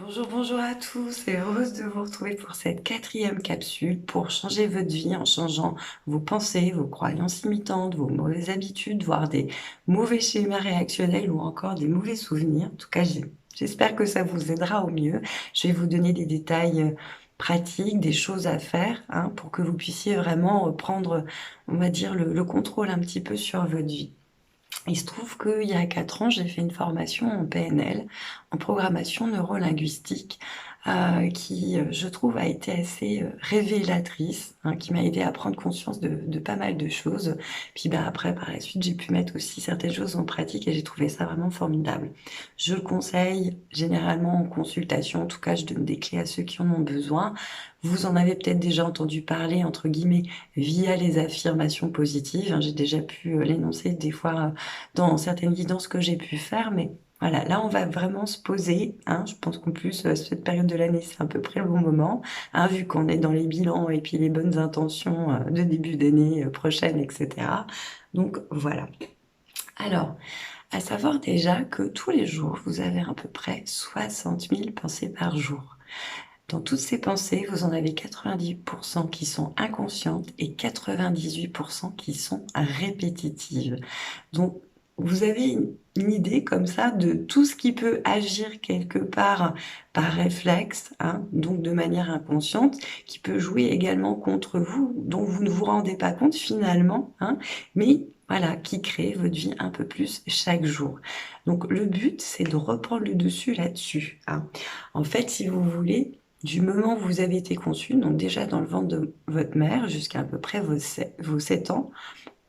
Bonjour, bonjour à tous et heureuse de vous retrouver pour cette quatrième capsule pour changer votre vie en changeant vos pensées, vos croyances limitantes, vos mauvaises habitudes, voire des mauvais schémas réactionnels ou encore des mauvais souvenirs. En tout cas, j'espère que ça vous aidera au mieux. Je vais vous donner des détails pratiques, des choses à faire pour que vous puissiez vraiment prendre, on va dire, le contrôle un petit peu sur votre vie. Il se trouve qu'il y a 4 ans, j'ai fait une formation en PNL, en programmation neurolinguistique, qui, je trouve, a été assez, révélatrice, qui m'a aidée à prendre conscience de pas mal de choses. Puis, bah, après, par la suite, j'ai pu mettre aussi certaines choses en pratique et j'ai trouvé ça vraiment formidable. Je le conseille généralement en consultation, en tout cas, je donne des clés à ceux qui en ont besoin. Vous en avez peut-être déjà entendu parler, entre guillemets, via les affirmations positives, j'ai déjà pu, l'énoncer des fois, dans certaines guidances que j'ai pu faire, mais voilà, là, on va vraiment se poser, je pense qu'en plus, cette période de l'année, c'est à peu près le bon moment, vu qu'on est dans les bilans et puis les bonnes intentions, de début d'année, prochaine et cetera. Donc voilà. Alors, à savoir déjà que tous les jours, vous avez à peu près 60 000 pensées par jour. Dans toutes ces pensées, vous en avez 90% qui sont inconscientes et 98% qui sont répétitives. Donc, vous avez une idée comme ça de tout ce qui peut agir quelque part par réflexe, donc de manière inconsciente, qui peut jouer également contre vous, dont vous ne vous rendez pas compte finalement, mais voilà, qui crée votre vie un peu plus chaque jour. Donc le but, c'est de reprendre le dessus là-dessus. En fait, si vous voulez, du moment où vous avez été conçu, donc déjà dans le ventre de votre mère jusqu'à peu près vos 7 ans,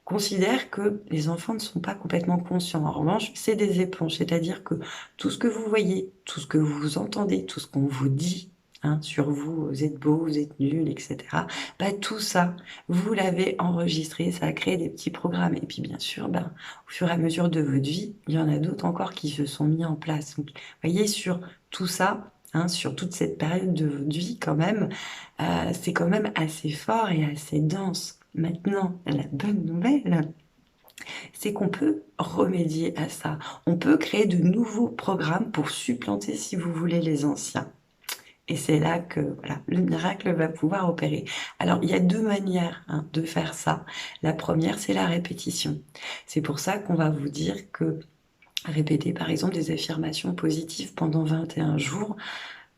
considère que les enfants ne sont pas complètement conscients. En revanche, c'est des éponges, c'est-à-dire que tout ce que vous voyez, tout ce que vous entendez, tout ce qu'on vous dit, sur vous êtes beau, vous êtes nul, et cetera, tout ça, vous l'avez enregistré, ça a créé des petits programmes. Et puis bien sûr, au fur et à mesure de votre vie, il y en a d'autres encore qui se sont mis en place. Donc, vous voyez, sur tout ça, sur toute cette période de votre vie quand même, c'est quand même assez fort et assez dense. Maintenant, la bonne nouvelle, c'est qu'on peut remédier à ça. On peut créer de nouveaux programmes pour supplanter, si vous voulez, les anciens. Et c'est là que voilà, le miracle va pouvoir opérer. Alors, il y a 2 manières, de faire ça. La première, c'est la répétition. C'est pour ça qu'on va vous dire que répéter, par exemple, des affirmations positives pendant 21 jours,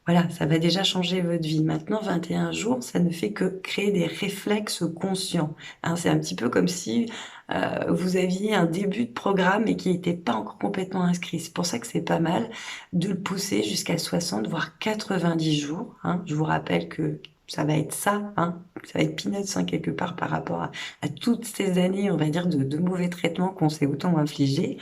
voilà, ça va déjà changer votre vie. Maintenant, 21 jours, ça ne fait que créer des réflexes conscients, C'est un petit peu comme si, vous aviez un début de programme et qui était pas encore complètement inscrit. C'est pour ça que c'est pas mal de le pousser jusqu'à 60 voire 90 jours, Je vous rappelle que ça va être ça, ça va être peanuts, quelque part par rapport à toutes ces années, on va dire, de mauvais traitements qu'on s'est autant infligés.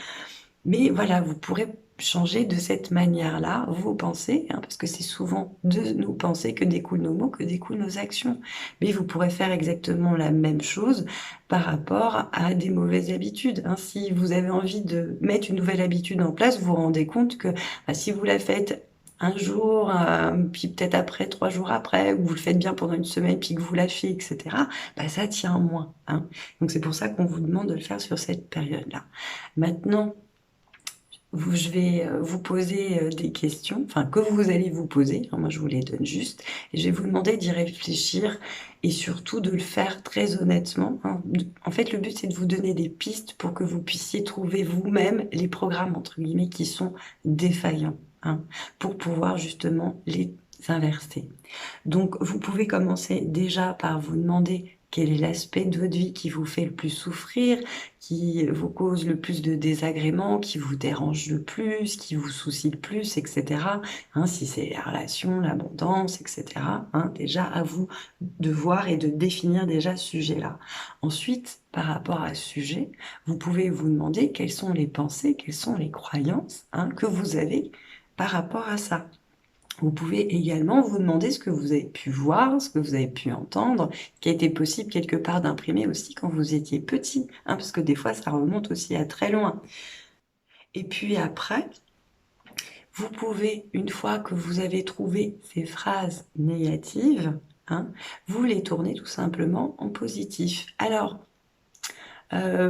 Mais voilà, vous pourrez changer de cette manière-là vos pensées, parce que c'est souvent de nos pensées que découlent nos mots, que découlent nos actions. Mais vous pourrez faire exactement la même chose par rapport à des mauvaises habitudes, Si vous avez envie de mettre une nouvelle habitude en place, vous vous rendez compte que si vous la faites un jour, puis peut-être après, 3 jours après, ou vous le faites bien pendant une semaine, puis que vous lâchez, et cetera, ça tient moins, Donc c'est pour ça qu'on vous demande de le faire sur cette période-là. Maintenant, je vais vous poser des questions, enfin que vous allez vous poser, moi je vous les donne juste, et je vais vous demander d'y réfléchir et surtout de le faire très honnêtement. En fait, le but c'est de vous donner des pistes pour que vous puissiez trouver vous-même les programmes entre guillemets qui sont défaillants, pour pouvoir justement les inverser. Donc, vous pouvez commencer déjà par vous demander quel est l'aspect de votre vie qui vous fait le plus souffrir, qui vous cause le plus de désagréments, qui vous dérange le plus, qui vous soucie le plus, etc. Si c'est la relation, l'abondance, etc. Déjà, à vous de voir et de définir déjà ce sujet-là. Ensuite, par rapport à ce sujet, vous pouvez vous demander quelles sont les pensées, quelles sont les croyances que vous avez par rapport à ça. Vous pouvez également vous demander ce que vous avez pu voir, ce que vous avez pu entendre, qui a été possible quelque part d'imprimer aussi quand vous étiez petit, parce que des fois ça remonte aussi à très loin. Et puis après, vous pouvez, une fois que vous avez trouvé ces phrases négatives, vous les tournez tout simplement en positif. Alors,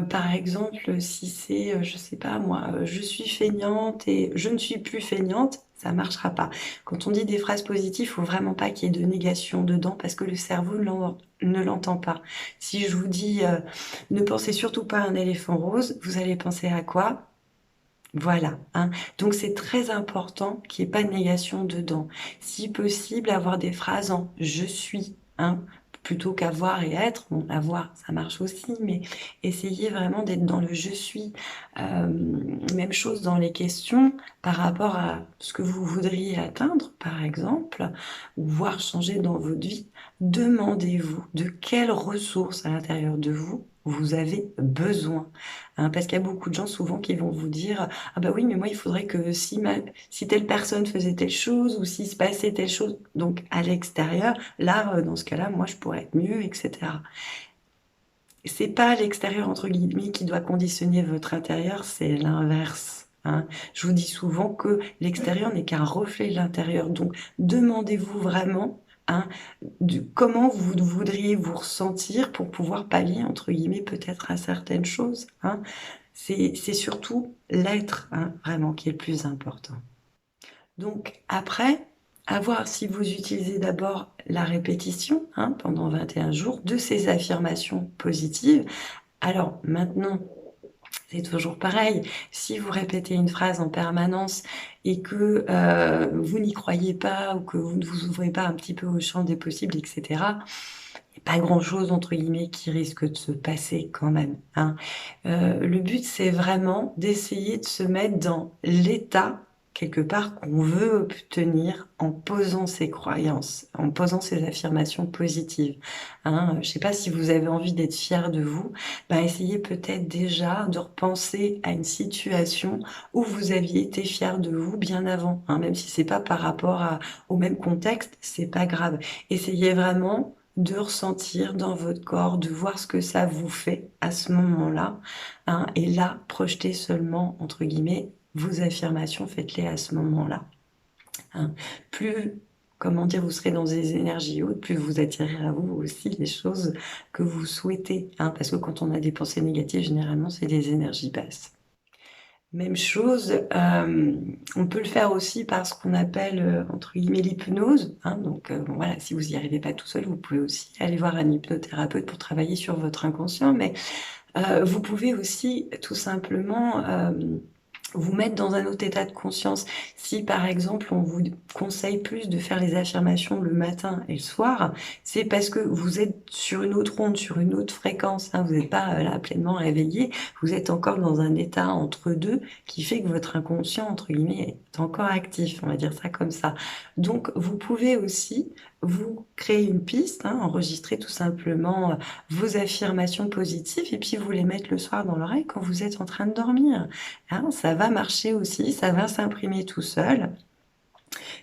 Par exemple, si c'est, je sais pas moi, «Je suis feignante» et «Je ne suis plus feignante», ça marchera pas. Quand on dit des phrases positives, faut vraiment pas qu'il y ait de négation dedans parce que le cerveau ne l'entend pas. Si je vous dis, «Ne pensez surtout pas à un éléphant rose», vous allez penser à quoi? Voilà, hein. Donc c'est très important qu'il y ait pas de négation dedans. Si possible, avoir des phrases en «je suis», hein, plutôt qu'avoir et être. Bon, avoir, ça marche aussi, mais essayez vraiment d'être dans le «je suis». Même chose dans les questions par rapport à ce que vous voudriez atteindre, par exemple, ou voir changer dans votre vie. Demandez-vous de quelles ressources à l'intérieur de vous, vous avez besoin, hein. Parce qu'il y a beaucoup de gens souvent qui vont vous dire: «Ah bah oui, mais moi il faudrait que si telle personne faisait telle chose ou s'il se passait telle chose», donc à l'extérieur, là, dans ce cas-là, moi je pourrais être mieux et cetera. C'est pas «l'extérieur» entre guillemets qui doit conditionner votre intérieur, c'est l'inverse, hein. Je vous dis souvent que l'extérieur n'est qu'un reflet de l'intérieur, donc demandez-vous vraiment, hein, du comment vous voudriez vous ressentir pour pouvoir «pallier» entre guillemets peut-être à certaines choses, hein. C'est surtout l'être, hein, vraiment qui est le plus important. Donc après, à voir si vous utilisez d'abord la répétition, hein, pendant 21 jours de ces affirmations positives. Alors maintenant, c'est toujours pareil, si vous répétez une phrase en permanence et que, vous n'y croyez pas ou que vous ne vous ouvrez pas un petit peu au champ des possibles et cetera, il y a pas grand-chose entre guillemets qui risque de se passer quand même, hein. Le but, c'est vraiment d'essayer de se mettre dans l'état, quelque part, qu'on veut obtenir en posant ses croyances, en posant ses affirmations positives, hein. Je sais pas si vous avez envie d'être fier de vous, bah, essayez peut-être déjà de repenser à une situation où vous aviez été fier de vous bien avant, hein. Même si c'est pas par rapport au même contexte, c'est pas grave. Essayez vraiment de ressentir dans votre corps, de voir ce que ça vous fait à ce moment-là, hein, et là, projetez seulement, entre guillemets, vos affirmations, faites-les à ce moment-là, hein. Plus, comment dire, vous serez dans des énergies hautes, plus vous attirez à vous aussi les choses que vous souhaitez, hein, parce que quand on a des pensées négatives, généralement, c'est des énergies basses. Même chose, on peut le faire aussi par ce qu'on appelle, entre guillemets «l'hypnose», hein, donc bon voilà, si vous n'y arrivez pas tout seul, vous pouvez aussi aller voir un hypnothérapeute pour travailler sur votre inconscient, mais vous pouvez aussi tout simplement, vous mettre dans un autre état de conscience. Si par exemple, on vous conseille plus de faire les affirmations le matin et le soir, c'est parce que vous êtes sur une autre onde, sur une autre fréquence, hein. Vous n'êtes pas, là pleinement réveillé, vous êtes encore dans un état entre 2 qui fait que votre inconscient entre guillemets est encore actif, on va dire ça comme ça. Donc vous pouvez aussi vous créer une piste, hein, enregistrer tout simplement, vos affirmations positives et puis vous les mettre le soir dans l'oreille quand vous êtes en train de dormir, hein. Ça va marcher aussi, ça va s'imprimer tout seul.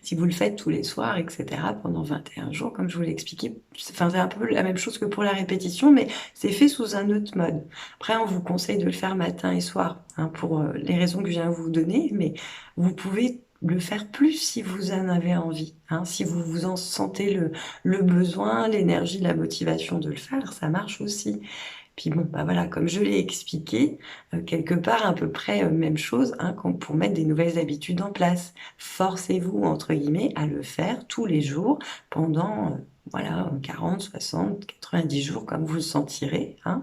Si vous le faites tous les soirs et cetera pendant 21 jours comme je vous l'ai expliqué, c'est un peu la même chose que pour la répétition, mais c'est fait sous un autre mode. Après, on vous conseille de le faire matin et soir, hein, pour, les raisons que je viens de vous donner, mais vous pouvez le faire plus si vous en avez envie, hein. Si vous en sentez le besoin, l'énergie, la motivation de le faire, ça marche aussi. Puis bon, bah, voilà, comme je l'ai expliqué, quelque part à peu près, même chose, hein, comme pour mettre des nouvelles habitudes en place. Forcez-vous, entre guillemets, à le faire tous les jours pendant, voilà, 40, 60, 90 jours comme vous le sentirez, hein.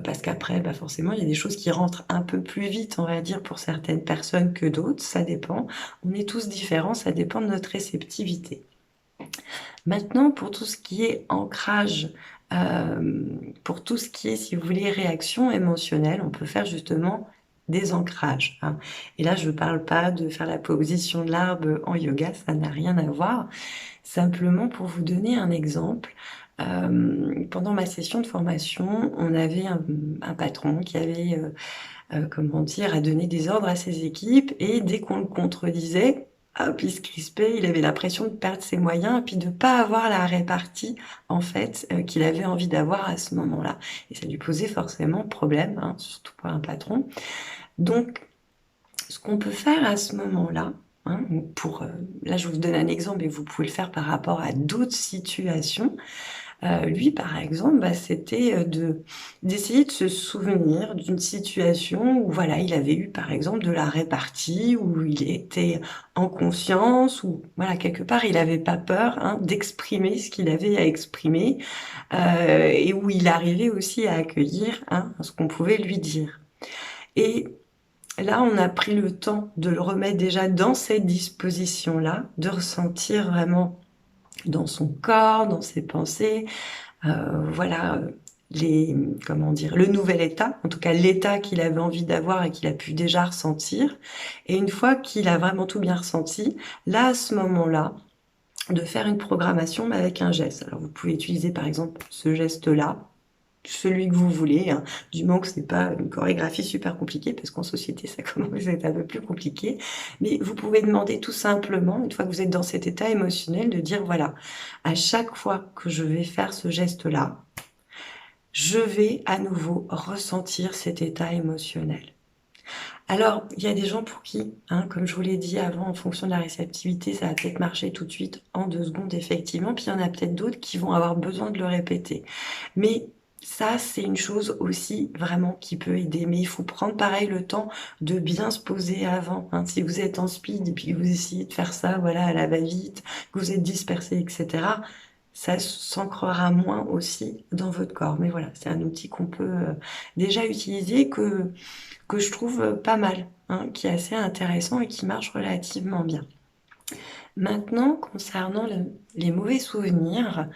Parce qu'après, bah, forcément, il y a des choses qui rentrent un peu plus vite, on va dire, pour certaines personnes que d'autres, ça dépend. On est tous différents, ça dépend de notre réceptivité. Maintenant, pour tout ce qui est ancrage, pour tout ce qui est, si vous voulez, réaction émotionnelle, on peut faire justement des ancrages, hein. Et là, je ne parle pas de faire la position de l'arbre en yoga, ça n'a rien à voir. Simplement pour vous donner un exemple, pendant ma session de formation, on avait un patron qui avait, comment dire, à donner des ordres à ses équipes et dès qu'on le contredisait, hop, il se crispait, il avait l'impression de perdre ses moyens et puis de pas avoir la répartie, en fait, qu'il avait envie d'avoir à ce moment-là et ça lui posait forcément problème, hein, surtout pour un patron. Donc ce qu'on peut faire à ce moment-là, hein, pour, là je vous donne un exemple et vous pouvez le faire par rapport à d'autres situations, Lui, par exemple, c'était, d'essayer de se souvenir d'une situation où voilà, il avait eu, par exemple, de la répartie, où il était en confiance, où voilà, quelque part, il avait pas peur, hein, d'exprimer ce qu'il avait à exprimer, et où il arrivait aussi à accueillir, hein, ce qu'on pouvait lui dire. Et là, on a pris le temps de le remettre déjà dans cette disposition-là, de ressentir vraiment dans son corps, dans ses pensées, voilà, les comment dire? Le nouvel état, en tout cas l'état qu'il avait envie d'avoir et qu'il a pu déjà ressentir. Et une fois qu'il a vraiment tout bien ressenti, là, à ce moment-là, de faire une programmation, mais avec un geste. Alors vous pouvez utiliser par exemple ce geste-là, celui que vous voulez, hein, du moment que c'est pas une chorégraphie super compliquée, parce qu'en société ça commence à être un peu plus compliqué. Mais vous pouvez demander tout simplement, une fois que vous êtes dans cet état émotionnel, de dire voilà, à chaque fois que je vais faire ce geste-là, je vais à nouveau ressentir cet état émotionnel. Alors, il y a des gens pour qui, hein, comme je vous l'ai dit avant, en fonction de la réceptivité, ça va peut-être marcher tout de suite, en 2 secondes, effectivement. Puis il y en a peut-être d'autres qui vont avoir besoin de le répéter. Mais ça, c'est une chose aussi vraiment qui peut aider. Mais il faut prendre pareil le temps de bien se poser avant, hein. Si vous êtes en speed et puis que vous essayez de faire ça, voilà, à la va-vite, que vous êtes dispersé, etc., ça s'ancrera moins aussi dans votre corps. Mais voilà, c'est un outil qu'on peut déjà utiliser, que je trouve pas mal, hein, qui est assez intéressant et qui marche relativement bien. Maintenant, concernant les mauvais souvenirs,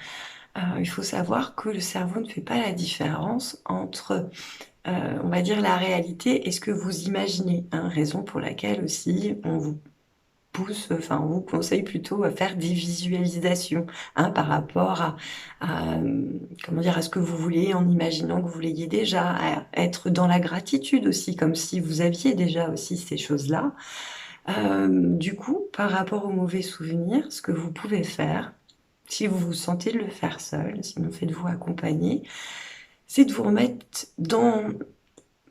il faut savoir que le cerveau ne fait pas la différence entre, on va dire, la réalité et ce que vous imaginez, hein. Raison pour laquelle aussi on vous pousse, enfin, on vous conseille plutôt à faire des visualisations, hein, par rapport comment dire? À ce que vous voulez, en imaginant que vous l'ayez déjà, à être dans la gratitude aussi, comme si vous aviez déjà aussi ces choses-là. Du coup, par rapport aux mauvais souvenirs, ce que vous pouvez faire, si vous vous sentez de le faire seul, sinon faites-vous accompagner, c'est de vous remettre dans,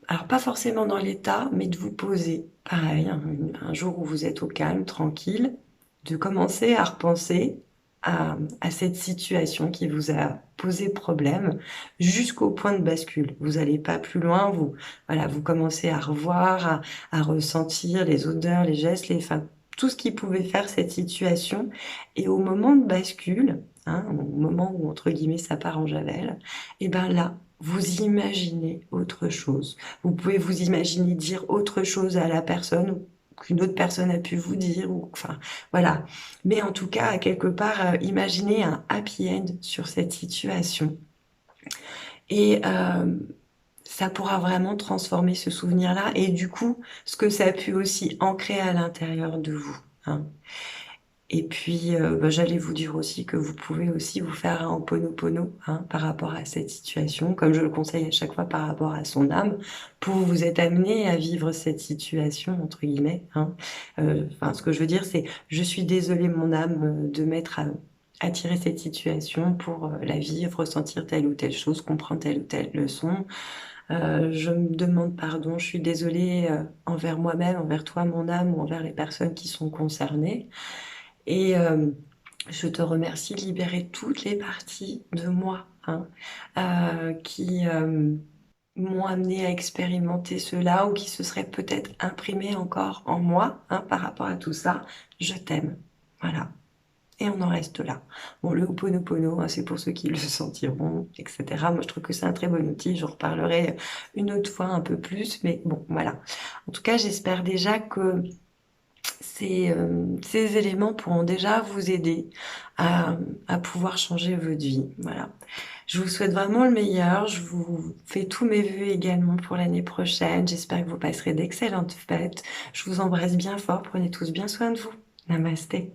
alors pas forcément dans l'état, mais de vous poser. Pareil, un jour où vous êtes au calme, tranquille, de commencer à repenser à cette situation qui vous a posé problème jusqu'au point de bascule. Vous allez pas plus loin, vous voilà, vous commencez à revoir, à ressentir les odeurs, les gestes, les enfin, tout ce qui pouvait faire cette situation, et au moment de bascule, hein, au moment où entre guillemets «ça part en javel», et ben là, vous imaginez autre chose. Vous pouvez vous imaginer dire autre chose à la personne, ou qu'une autre personne a pu vous dire, ou enfin, voilà. Mais en tout cas, quelque part, imaginez un happy end sur cette situation, et ça pourra vraiment transformer ce souvenir-là et du coup, ce que ça a pu aussi ancrer à l'intérieur de vous, hein. Et puis, j'allais vous dire aussi que vous pouvez aussi vous faire un Ho'oponopono, hein, par rapport à cette situation, comme je le conseille à chaque fois par rapport à son âme, pour vous être amené à vivre cette situation entre guillemets, hein. Enfin, ce que je veux dire, c'est: «Je suis désolée mon âme, de m'être attiré cette situation pour, la vivre, ressentir telle ou telle chose, comprendre telle ou telle leçon. Je me demande pardon, je suis désolée, envers moi-même, envers toi mon âme, ou envers les personnes qui sont concernées». Et je te remercie de libérer toutes les parties de moi, hein, qui, m'ont amené à expérimenter cela, ou qui se seraient peut-être imprimées encore en moi, hein, par rapport à tout ça. Je t'aime. Voilà, et on en reste là. Bon, le Ho'oponopono, hein, c'est pour ceux qui le sentiront, et cetera. Moi, je trouve que c'est un très bon outil. J'en reparlerai une autre fois un peu plus, mais bon, voilà. En tout cas, j'espère déjà que ces éléments pourront déjà vous aider à pouvoir changer votre vie, voilà. Je vous souhaite vraiment le meilleur, je vous fais tous mes vœux également pour l'année prochaine. J'espère que vous passerez d'excellentes fêtes. Je vous embrasse bien fort, prenez tous bien soin de vous. Namasté.